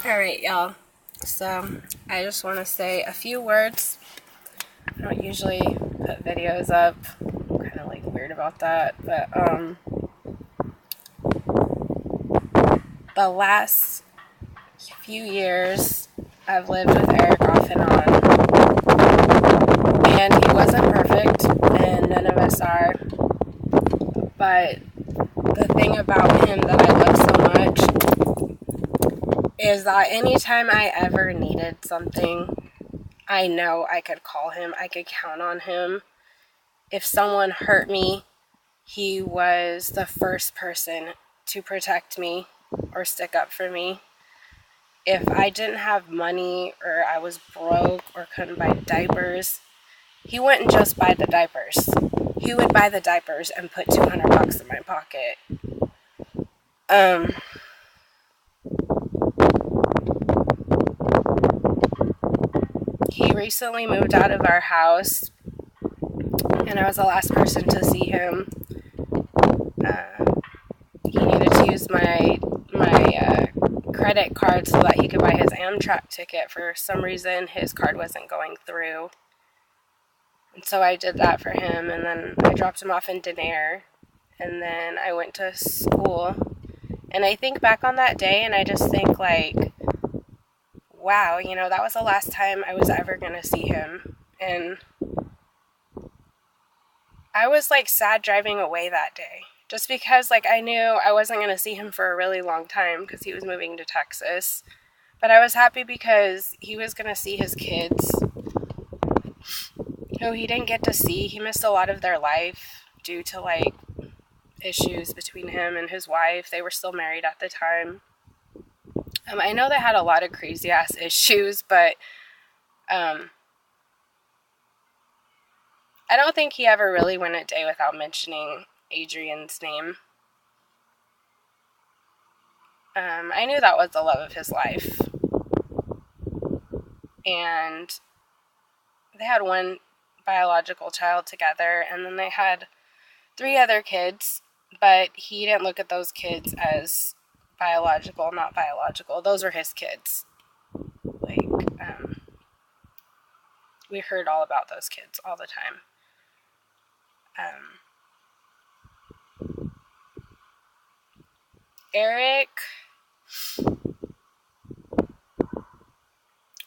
Alright, y'all. So, I just want to say a few words. I don't usually put videos up. I'm kind of like weird about that. But, the last few years, I've lived with Eric off and on. And he wasn't perfect, and none of us are. But the thing about him that I love so much is that anytime I ever needed something, I know I could call him. I could count on him. If someone hurt me, he was the first person to protect me or stick up for me. If I didn't have money or I was broke or couldn't buy diapers, he wouldn't just buy the diapers. He would buy the diapers and put $200 in my pocket. He recently moved out of our house, and I was the last person to see him. He needed to use my credit card so that he could buy his Amtrak ticket. For some reason, his card wasn't going through. And so I did that for him, and then I dropped him off in Denair, and then I went to school. And I think back on that day, and I just think, like, wow, you know, that was the last time I was ever going to see him. And I was, like, sad driving away that day. Just because, like, I knew I wasn't going to see him for a really long time because he was moving to Texas. But I was happy because he was going to see his kids, who he didn't get to see. He missed a lot of their life due to, like, issues between him and his wife. They were still married at the time. I know they had a lot of crazy-ass issues, but I don't think he ever really went a day without mentioning Adrian's name. I knew that was the love of his life. And they had one biological child together, and then they had 3 other kids, but he didn't look at those kids as biological, not biological. Those were his kids. Like, we heard all about those kids all the time. Eric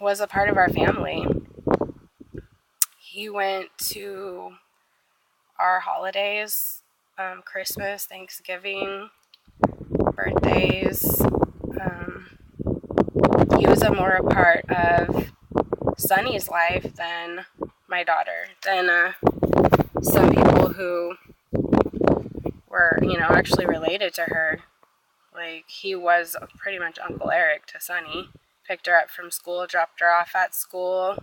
was a part of our family. He went to our holidays, Christmas, Thanksgiving, birthdays. He was more a part of Sunny's life than my daughter, than some people who were, actually related to her. Like, he was pretty much Uncle Eric to Sunny. Picked her up from school, dropped her off at school.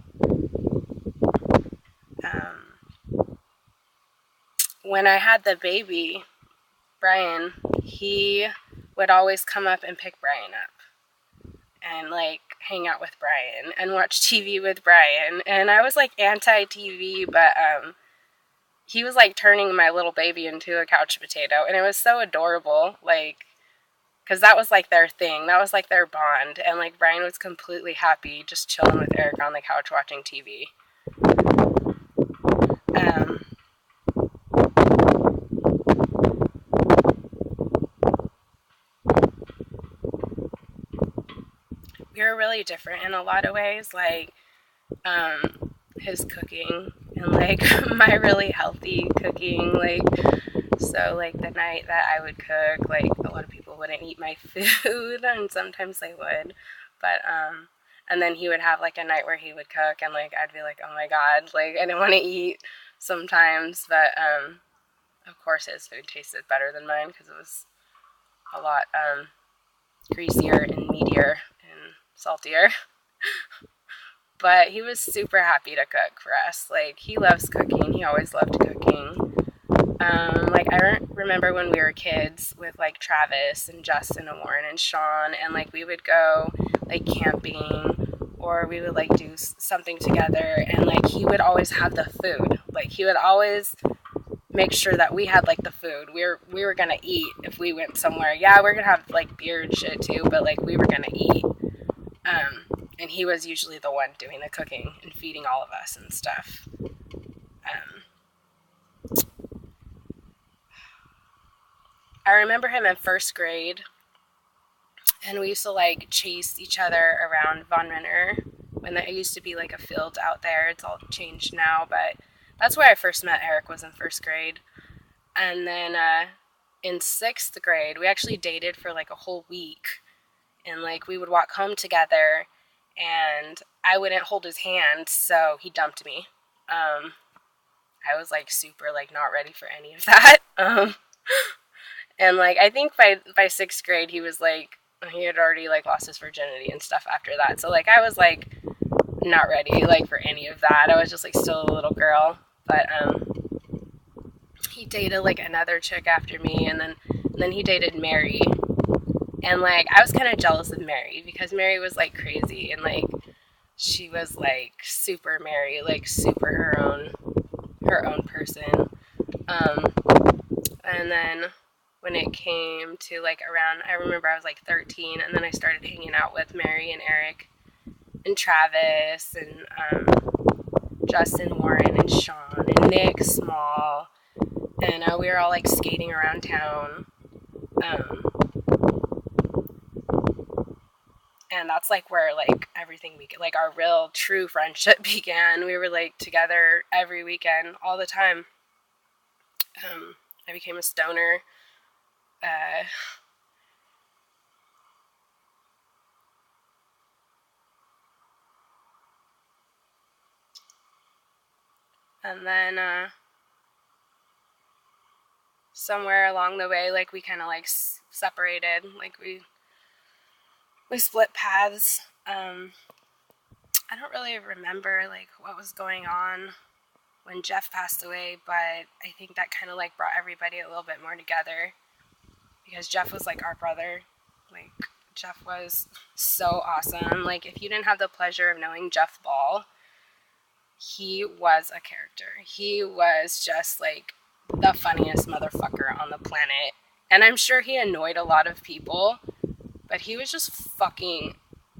When I had the baby, Brian, he would always come up and pick Brian up and, like, hang out with Brian and watch TV with Brian. And I was, like, anti-TV, but he was, like, turning my little baby into a couch potato. And it was so adorable, like, because that was, like, their thing. That was, like, their bond. And, like, Brian was completely happy just chilling with Eric on the couch watching TV. We were really different in a lot of ways, like, his cooking and, like, my really healthy cooking, like, so, like, the night that I would cook, like, a lot of people wouldn't eat my food, and sometimes they would, but, and then he would have, like, a night where he would cook, and, like, I'd be like, oh my god, like, I didn't want to eat sometimes, but, of course his food tasted better than mine, because it was a lot, greasier and meatier and saltier. But he was super happy to cook for us. Like, he loves cooking. He always loved cooking. Like, I remember when we were kids with, like, Travis and Justin and Warren and Sean, and, like, we would go, like, camping, or we would, like, do something together, and, like, he would always have the food. Like, he would always make sure that we had, like, the food. We were gonna eat if we went somewhere. Yeah, we're gonna have, like, beer and shit, too, but, like, we were gonna eat. And he was usually the one doing the cooking and feeding all of us and stuff. I remember him in first grade, and we used to like chase each other around Von Renner when there used to be like a field out there. It's all changed now, but that's where I first met Eric, was in first grade. And then in sixth grade, we actually dated for like a whole week, and like we would walk home together, and I wouldn't hold his hand, so he dumped me. I was like super like not ready for any of that. And like I think by sixth grade he was like, he had already like lost his virginity and stuff after that. So like I was like not ready like for any of that. I was just like still a little girl. But he dated like another chick after me, and then he dated Mary. And like I was kind of jealous of Mary because Mary was like crazy, and like she was like super Mary, like super her own person. And then when it came to like around, I remember I was like 13, and then I started hanging out with Mary and Eric and Travis and Justin Warren and Sean and Nick Small, and we were all like skating around town. And that's like where like everything like our real true friendship began. We were like together every weekend, all the time. I became a stoner. And then somewhere along the way, like we kind of like separated. Like we split paths. I don't really remember like what was going on when Jeff passed away, but I think that kind of like brought everybody a little bit more together, because Jeff was like our brother. Like Jeff was so awesome. Like if you didn't have the pleasure of knowing Jeff Ball, he was a character. He was just like the funniest motherfucker on the planet. And I'm sure he annoyed a lot of people, but he was just fucking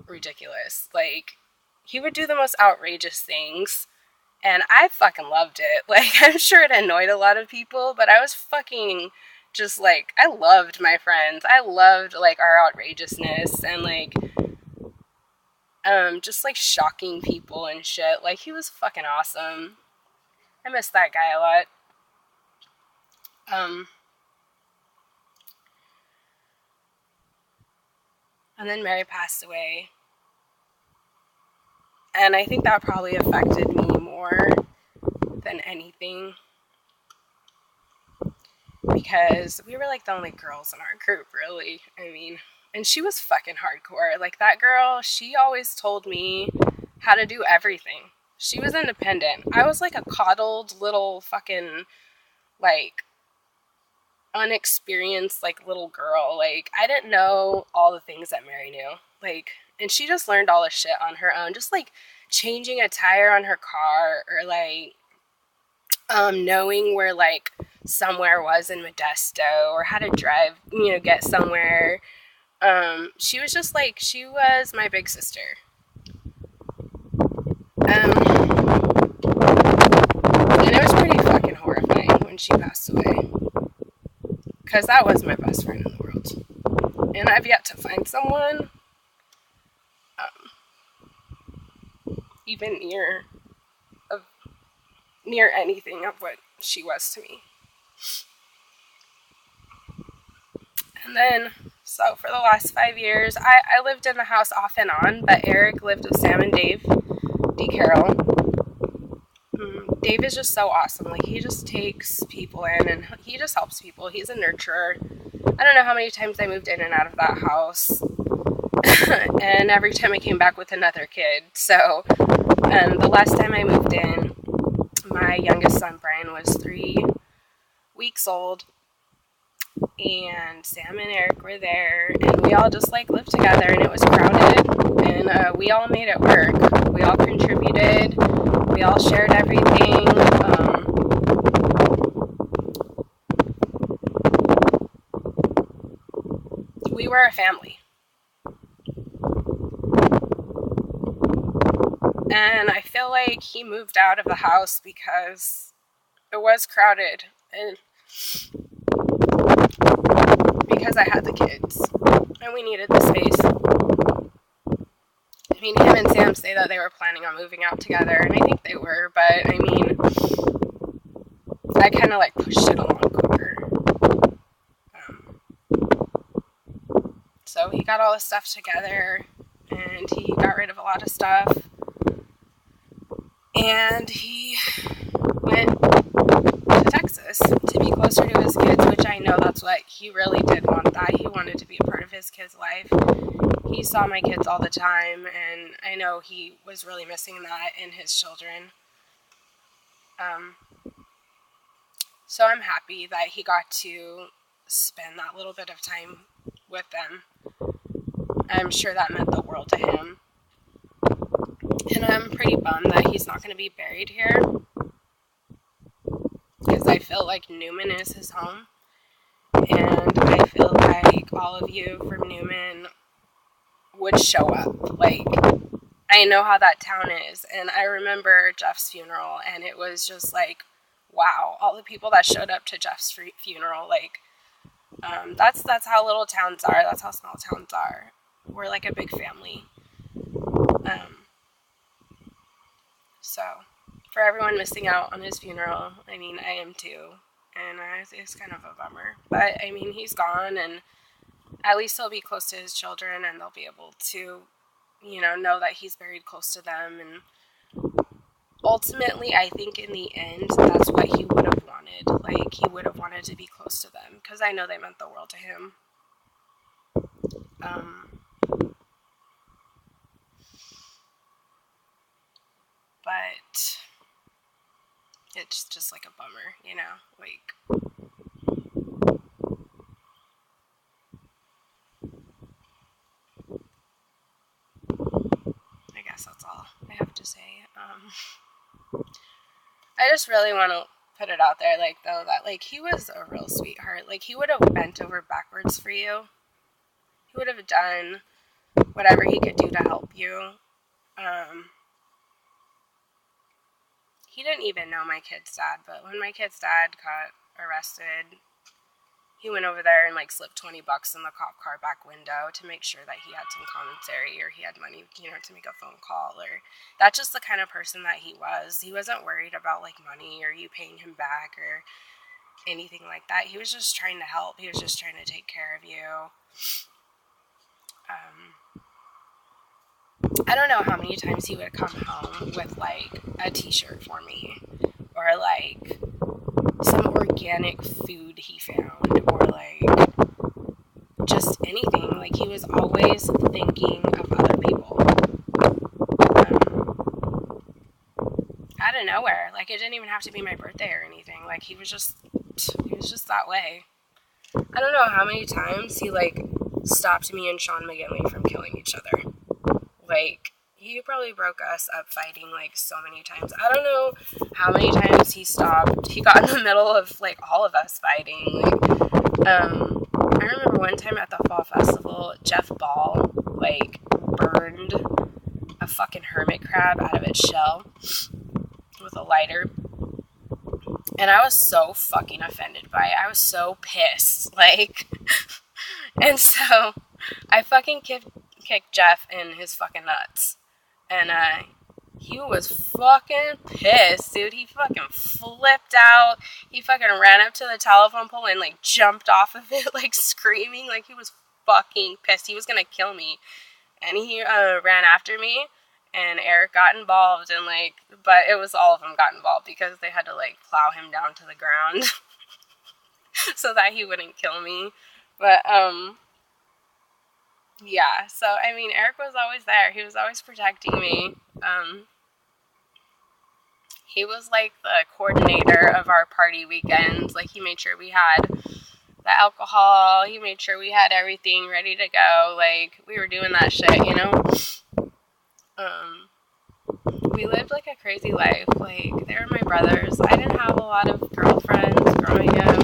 ridiculous. Like he would do the most outrageous things, and I fucking loved it. Like I'm sure it annoyed a lot of people, but I was fucking just like, I loved my friends. I loved like our outrageousness and like just like shocking people and shit. Like he was fucking awesome. I miss that guy a lot. And then Mary passed away, and I think that probably affected me more than anything, because we were like the only girls in our group, really. I mean, and she was fucking hardcore. Like that girl, she always told me how to do everything. She was independent. I was like a coddled little fucking like unexperienced like little girl. Like I didn't know all the things that Mary knew. Like, and she just learned all this shit on her own, just like changing a tire on her car, or like knowing where like somewhere was in Modesto, or how to drive, you know, get somewhere. She was just like, she was my big sister. And it was pretty fucking horrifying when she passed away, because that was my best friend in the world, and I've yet to find someone even near anything of what she was to me. And then, so for the last 5 years, I lived in the house off and on, but Eric lived with Sam and Dave, D. Carroll. Dave is just so awesome. Like, he just takes people in, and he just helps people. He's a nurturer. I don't know how many times I moved in and out of that house. And every time I came back with another kid. So, the last time I moved in, my youngest son, Brian, was 3 weeks old. And Sam and Eric were there, and we all just like lived together, and it was crowded, and we all made it work. We all contributed, we all shared everything. We were a family. And I feel like he moved out of the house because it was crowded and because I had the kids and we needed the space. I mean, him and Sam say that they were planning on moving out together, and I think they were, but I mean, I kind of like pushed it along quicker. So he got all his stuff together and he got rid of a lot of stuff. And he went to Texas to be closer to his kids, which I know that's what he really did want that. He wanted to be a part of his kids' life. He saw my kids all the time, and I know he was really missing that in his children. So I'm happy that he got to spend that little bit of time with them. I'm sure that meant the world to him. And I'm pretty bummed that he's not going to be buried here, because I feel like Newman is his home. And I feel like all of you from Newman would show up. Like, I know how that town is. And I remember Jeff's funeral, and it was just like, wow, all the people that showed up to Jeff's funeral, like, that's how little towns are. That's how small towns are. We're like a big family. So, for everyone missing out on his funeral, I mean, I am too. And it's kind of a bummer. But, I mean, he's gone, and at least he'll be close to his children, and they'll be able to, know that he's buried close to them. And ultimately, I think in the end, that's what he would have wanted. Like, he would have wanted to be close to them, because I know they meant the world to him. But it's just like a bummer, like, I guess that's all I have to say. I just really want to put it out there, like, though, that, like, he was a real sweetheart. Like, he would have bent over backwards for you. He would have done whatever he could do to help you. He didn't even know my kid's dad, but when my kid's dad got arrested, he went over there and, like, slipped $20 in the cop car back window to make sure that he had some commissary or he had money, to make a phone call. Or that's just the kind of person that he was. He wasn't worried about, like, money or you paying him back or anything like that. He was just trying to help. He was just trying to take care of you. I don't know how many times he would come home with, like, a t-shirt for me, or, like, some organic food he found, or, like, just anything. Like, he was always thinking of other people. Out of nowhere. Like, it didn't even have to be my birthday or anything. Like, he was just that way. I don't know how many times he, like, stopped me and Sean McGinley from killing each other. Like, he probably broke us up fighting, like, so many times. I don't know how many times he got in the middle of, like, all of us fighting. Like, I remember one time at the fall festival, Jeff Ball, like, burned a fucking hermit crab out of its shell with a lighter. And I was so fucking offended by it. I was so pissed. Like, and so I fucking kicked Jeff in his fucking nuts. And he was fucking pissed, dude. He fucking flipped out. He fucking ran up to the telephone pole and, like, jumped off of it, like, screaming. Like, he was fucking pissed. He was gonna kill me. And he ran after me. And Eric got involved. And, like, but it was all of them got involved because they had to, like, plow him down to the ground so that he wouldn't kill me. But, yeah, so, I mean, Eric was always there. He was always protecting me. He was, like, the coordinator of our party weekends. Like, he made sure we had the alcohol. He made sure we had everything ready to go. Like, we were doing that shit, We lived, like, a crazy life. Like, they were my brothers. I didn't have a lot of girlfriends growing up.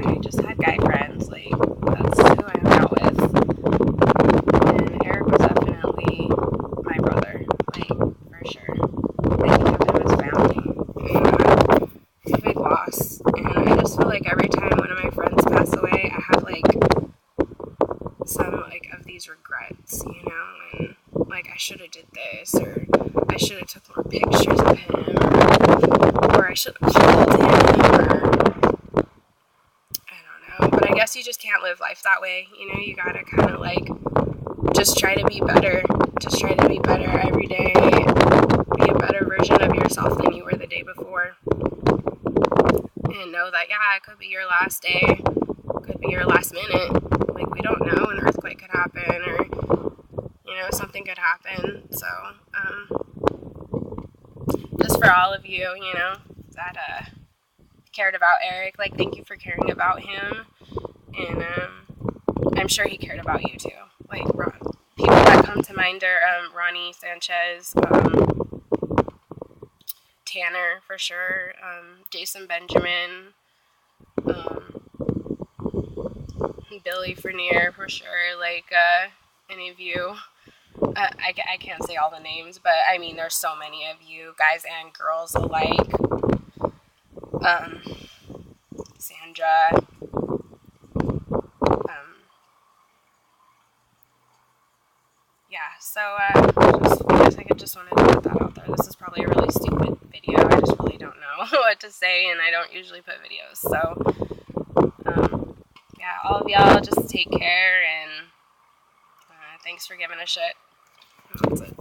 I just had guy friends. Like, that's who I hung out with. And Eric was definitely some, like, of these regrets, you know, and, like, I should have did this, or I should have took more pictures of him, or I should have called him, or I don't know, but I guess you just can't live life that way, you know, you gotta kind of, like, just try to be better every day, be a better version of yourself than you were the day before, and know that, yeah, it could be your last day, could be your last minute, like, we don't know, an earthquake could happen, or, you know, something could happen, so, just for all of you, you know, that, cared about Eric, like, thank you for caring about him, and, I'm sure he cared about you, too, like, people that come to mind are, Ronnie Sanchez, Tanner, for sure, Jason Benjamin, Billy Fernier, for sure, like, any of you, I can't say all the names, but, I mean, there's so many of you, guys and girls alike, Sandra, yeah, so, I just wanted to put that out there. This is probably a really stupid video. I just really don't know what to say, and I don't usually put videos, so, yeah, all of y'all just take care, and, thanks for giving a shit. That's it.